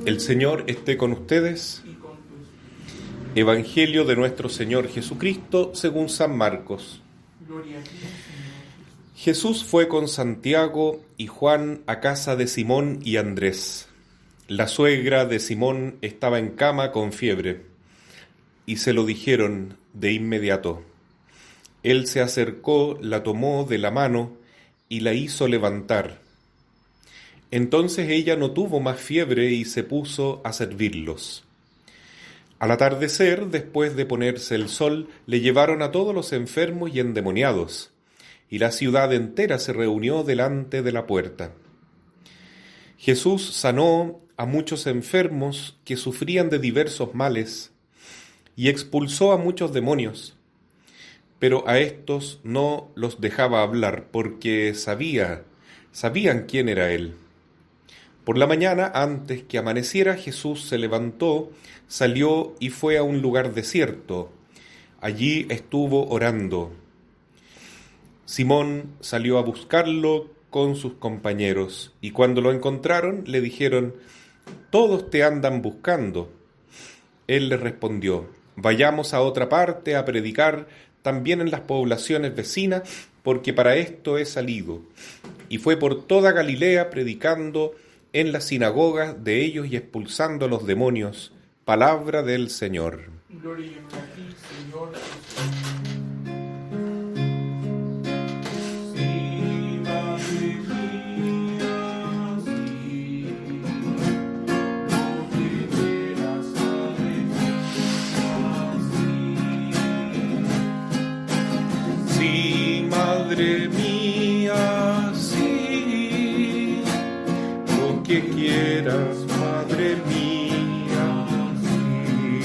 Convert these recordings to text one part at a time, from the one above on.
El Señor esté con ustedes. y con tu espíritu. Evangelio de nuestro Señor Jesucristo según San Marcos. Gloria a ti, Señor Jesús. Jesús fue con Santiago y Juan a casa de Simón y Andrés. La suegra de Simón estaba en cama con fiebre, y se lo dijeron de inmediato. Él se acercó, la tomó de la mano y la hizo levantar. Entonces ella no tuvo más fiebre y se puso a servirlos. Al atardecer, después de ponerse el sol, le llevaron a todos los enfermos y endemoniados, y la ciudad entera se reunió delante de la puerta. Jesús sanó a muchos enfermos que sufrían de diversos males, y expulsó a muchos demonios, pero a estos no los dejaba hablar, porque sabían quién era él. Por la mañana, antes que amaneciera, Jesús se levantó, salió y fue a un lugar desierto. Allí estuvo orando. Simón salió a buscarlo con sus compañeros, y cuando lo encontraron, le dijeron: «Todos te andan buscando». Él les respondió: «Vayamos a otra parte a predicar también en las poblaciones vecinas, porque para esto he salido». Y fue por toda Galilea predicando en las sinagogas de ellos y expulsando a los demonios. Palabra del Señor. Gloria a ti, Señor Jesús. Sí, Madre mía, sí. Lo que quieras, Madre mía, sí. Sí, Madre mía, sí. Lo que quieras, Madre mía, sí.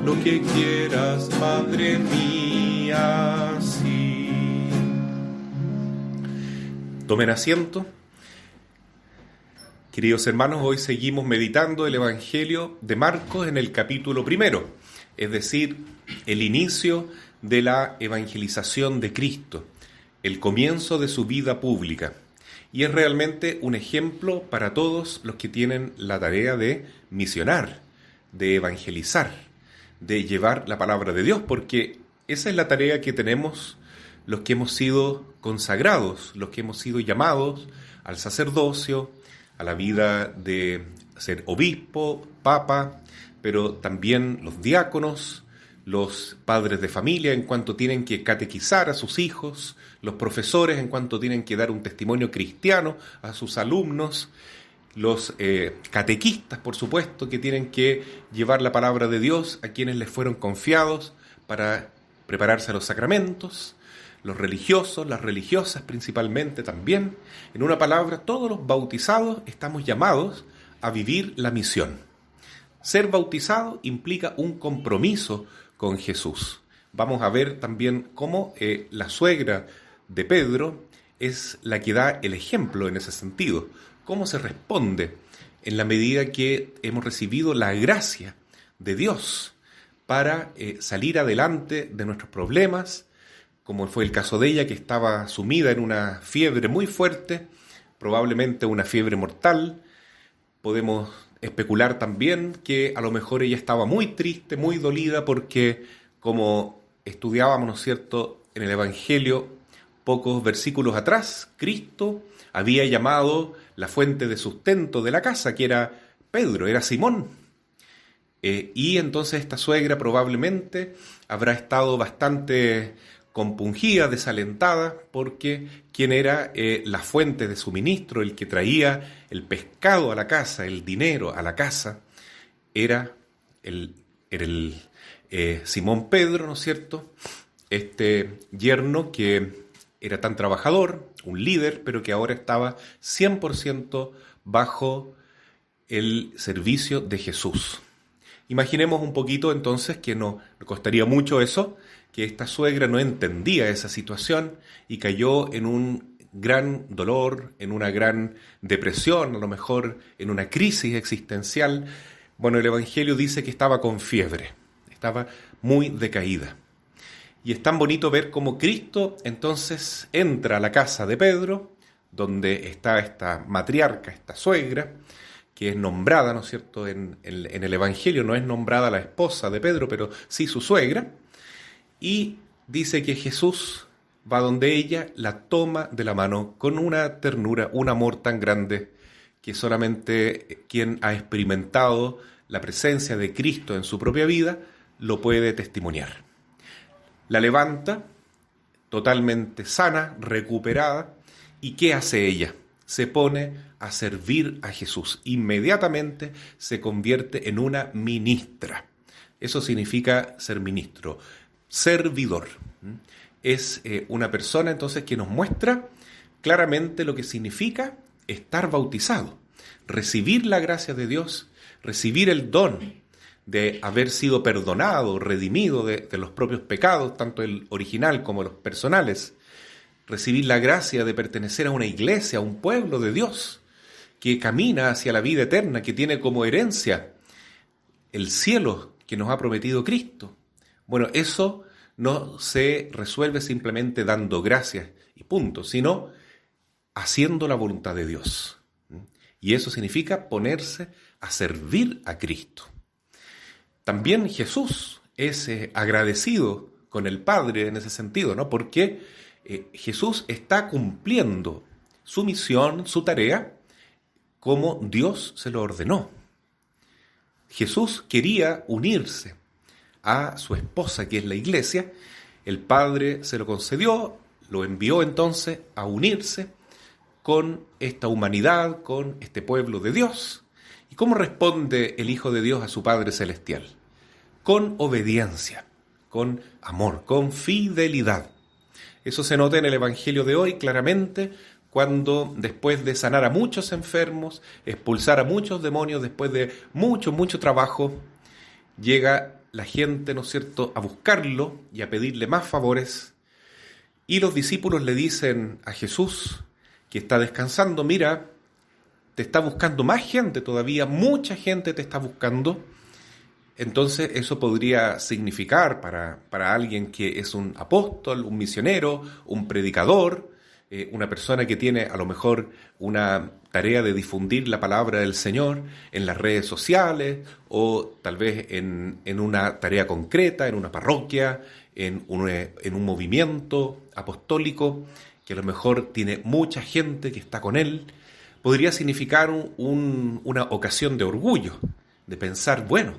Lo que quieras, Madre mía, sí. Tomen asiento. Queridos hermanos, hoy seguimos meditando el Evangelio de Marcos en el capítulo 1, es decir, el inicio de la evangelización de Cristo, el comienzo de su vida pública. Y es realmente un ejemplo para todos los que tienen la tarea de misionar, de evangelizar, de llevar la palabra de Dios, porque esa es la tarea que tenemos los que hemos sido consagrados, los que hemos sido llamados al sacerdocio, a la vida de ser obispo, papa, pero también los diáconos, los padres de familia en cuanto tienen que catequizar a sus hijos, los profesores en cuanto tienen que dar un testimonio cristiano a sus alumnos, los catequistas, por supuesto, que tienen que llevar la palabra de Dios a quienes les fueron confiados para prepararse a los sacramentos, los religiosos, las religiosas principalmente también. En una palabra, todos los bautizados estamos llamados a vivir la misión. Ser bautizado implica un compromiso con Jesús. Vamos a ver también cómo la suegra de Pedro es la que da el ejemplo en ese sentido. Cómo se responde en la medida que hemos recibido la gracia de Dios para salir adelante de nuestros problemas, como fue el caso de ella, que estaba sumida en una fiebre muy fuerte, probablemente una fiebre mortal. Podemos especular también que a lo mejor ella estaba muy triste, muy dolida, porque como estudiábamos, ¿no es cierto?, en el Evangelio, pocos versículos atrás, Cristo había llamado la fuente de sustento de la casa, que era Pedro, era Simón. Y entonces esta suegra probablemente habrá estado bastante compungida, desalentada, porque quien era la fuente de suministro, el que traía el pescado a la casa, el dinero a la casa, era el Simón Pedro, ¿no es cierto? Este yerno que era tan trabajador, un líder, pero que ahora estaba 100% bajo el servicio de Jesús. Imaginemos un poquito entonces que nos costaría mucho eso, que esta suegra no entendía esa situación y cayó en un gran dolor, en una gran depresión, a lo mejor en una crisis existencial. Bueno, el Evangelio dice que estaba con fiebre, estaba muy decaída. Y es tan bonito ver cómo Cristo entonces entra a la casa de Pedro, donde está esta matriarca, esta suegra, que es nombrada, ¿no es cierto?, en el Evangelio. No es nombrada la esposa de Pedro, pero sí su suegra. Y dice que Jesús va donde ella, la toma de la mano con una ternura, un amor tan grande que solamente quien ha experimentado la presencia de Cristo en su propia vida lo puede testimoniar. La levanta totalmente sana, recuperada, ¿y qué hace ella? Se pone a servir a Jesús. Inmediatamente se convierte en una ministra. Eso significa ser ministro, servidor. Es una persona entonces que nos muestra claramente lo que significa estar bautizado, recibir la gracia de Dios, recibir el don de haber sido perdonado, redimido de los propios pecados, tanto el original como los personales, recibir la gracia de pertenecer a una iglesia, a un pueblo de Dios, que camina hacia la vida eterna, que tiene como herencia el cielo que nos ha prometido Cristo. Bueno, eso no se resuelve simplemente dando gracias y punto, sino haciendo la voluntad de Dios. Y eso significa ponerse a servir a Cristo. También Jesús es agradecido con el Padre en ese sentido, ¿no? Porque Jesús está cumpliendo su misión, su tarea, como Dios se lo ordenó. Jesús quería unirse a su esposa, que es la iglesia. El Padre se lo concedió, lo envió entonces a unirse con esta humanidad, con este pueblo de Dios. ¿Y cómo responde el Hijo de Dios a su Padre Celestial? Con obediencia, con amor, con fidelidad. Eso se nota en el Evangelio de hoy claramente, cuando después de sanar a muchos enfermos, expulsar a muchos demonios, después de mucho trabajo, llega la gente, ¿no es cierto?, a buscarlo y a pedirle más favores. Y los discípulos le dicen a Jesús, que está descansando: mira, te está buscando más gente todavía, mucha gente te está buscando. Entonces eso podría significar para alguien que es un apóstol, un misionero, un predicador, una persona que tiene a lo mejor una tarea de difundir la palabra del Señor en las redes sociales, o tal vez en una tarea concreta, en una parroquia, en un movimiento apostólico, que a lo mejor tiene mucha gente que está con él. Podría significar una ocasión de orgullo, de pensar, bueno,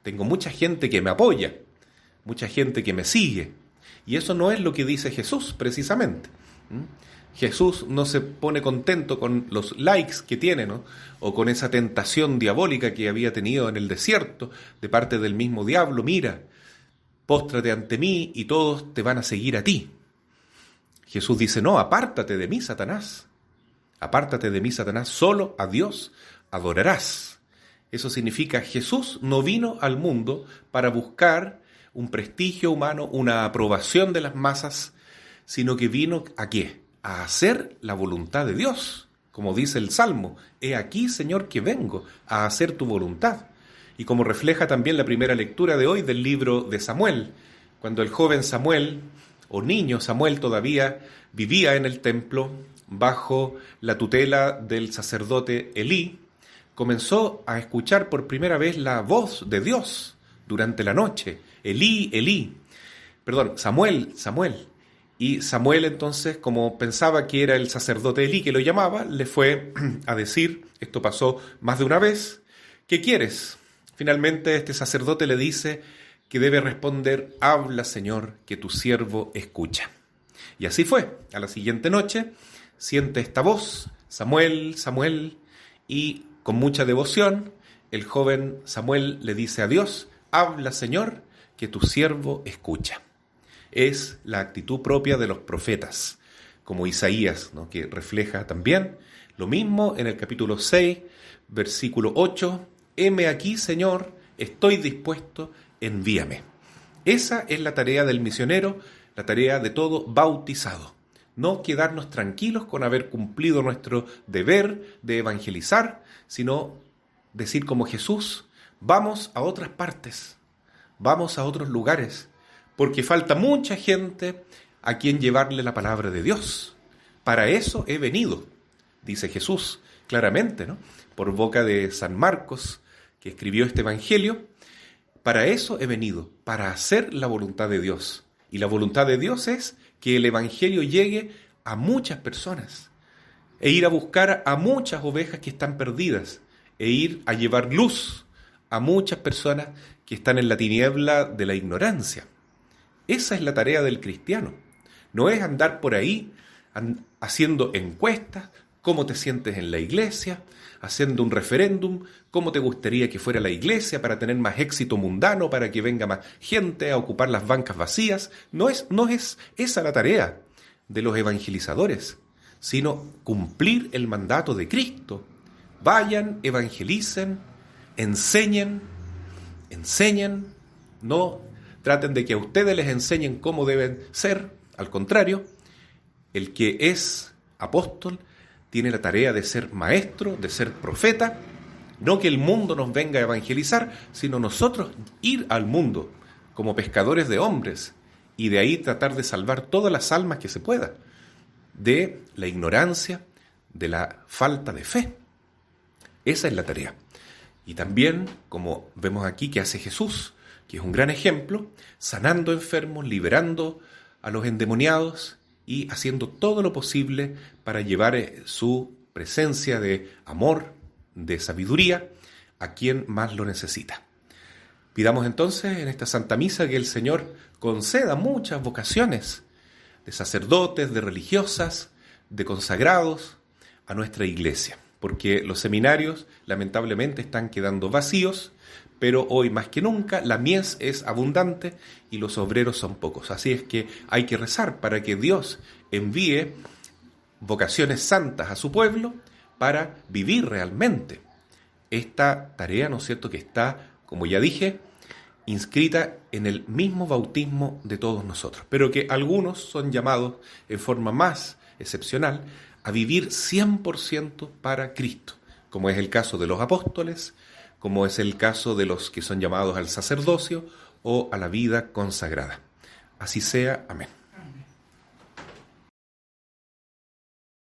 tengo mucha gente que me apoya, mucha gente que me sigue. Y eso no es lo que dice Jesús, precisamente. Jesús no se pone contento con los likes que tiene, ¿no?, o con esa tentación diabólica que había tenido en el desierto de parte del mismo diablo. Mira, póstrate ante mí y todos te van a seguir a ti. Jesús dice: no, apártate de mí, Satanás. Apártate de mí, Satanás, solo a Dios adorarás. Eso significa, Jesús no vino al mundo para buscar un prestigio humano, una aprobación de las masas, sino que vino ¿a qué? A hacer la voluntad de Dios. Como dice el Salmo: he aquí, Señor, que vengo a hacer tu voluntad. Y como refleja también la primera lectura de hoy del libro de Samuel, cuando el joven Samuel, o niño Samuel todavía, vivía en el templo bajo la tutela del sacerdote Elí, comenzó a escuchar por primera vez la voz de Dios durante la noche. Elí, Elí. Perdón, Samuel, Samuel. Y Samuel entonces, como pensaba que era el sacerdote Elí que lo llamaba, le fue a decir, esto pasó más de una vez: ¿qué quieres? Finalmente este sacerdote le dice que debe responder: habla, Señor, que tu siervo escucha. Y así fue. A la siguiente noche siente esta voz: Samuel, Samuel, y con mucha devoción el joven Samuel le dice a Dios: habla, Señor, que tu siervo escucha. Es la actitud propia de los profetas, como Isaías, ¿no?, que refleja también lo mismo en el capítulo 6, versículo 8: heme aquí, Señor, estoy dispuesto, envíame. Esa es la tarea del misionero, la tarea de todo bautizado. No quedarnos tranquilos con haber cumplido nuestro deber de evangelizar, sino decir como Jesús: vamos a otras partes, vamos a otros lugares, porque falta mucha gente a quien llevarle la palabra de Dios. Para eso he venido, dice Jesús claramente, ¿no? Por boca de San Marcos, que escribió este Evangelio. Para eso he venido, para hacer la voluntad de Dios. Y la voluntad de Dios es que el Evangelio llegue a muchas personas, e ir a buscar a muchas ovejas que están perdidas, e ir a llevar luz a muchas personas que están en la tiniebla de la ignorancia. Esa es la tarea del cristiano. No es andar por ahí haciendo encuestas, cómo te sientes en la iglesia, haciendo un referéndum, cómo te gustaría que fuera la iglesia para tener más éxito mundano, para que venga más gente a ocupar las bancas vacías. No es esa la tarea de los evangelizadores, sino cumplir el mandato de Cristo. Vayan, evangelicen, enseñen, no traten de que a ustedes les enseñen cómo deben ser. Al contrario, el que es apóstol tiene la tarea de ser maestro, de ser profeta, no que el mundo nos venga a evangelizar, sino nosotros ir al mundo como pescadores de hombres y de ahí tratar de salvar todas las almas que se pueda de la ignorancia, de la falta de fe. Esa es la tarea. Y también, como vemos aquí que hace Jesús, que es un gran ejemplo, sanando enfermos, liberando a los endemoniados y haciendo todo lo posible para llevar su presencia de amor, de sabiduría, a quien más lo necesita. Pidamos entonces en esta Santa Misa que el Señor conceda muchas vocaciones de sacerdotes, de religiosas, de consagrados a nuestra iglesia, porque los seminarios lamentablemente están quedando vacíos, pero hoy más que nunca la mies es abundante y los obreros son pocos. Así es que hay que rezar para que Dios envíe vocaciones santas a su pueblo para vivir realmente esta tarea, ¿no es cierto?, que está, como ya dije, inscrita en el mismo bautismo de todos nosotros, pero que algunos son llamados en forma más excepcional a vivir 100% para Cristo, como es el caso de los apóstoles, como es el caso de los que son llamados al sacerdocio o a la vida consagrada. Así sea. Amén.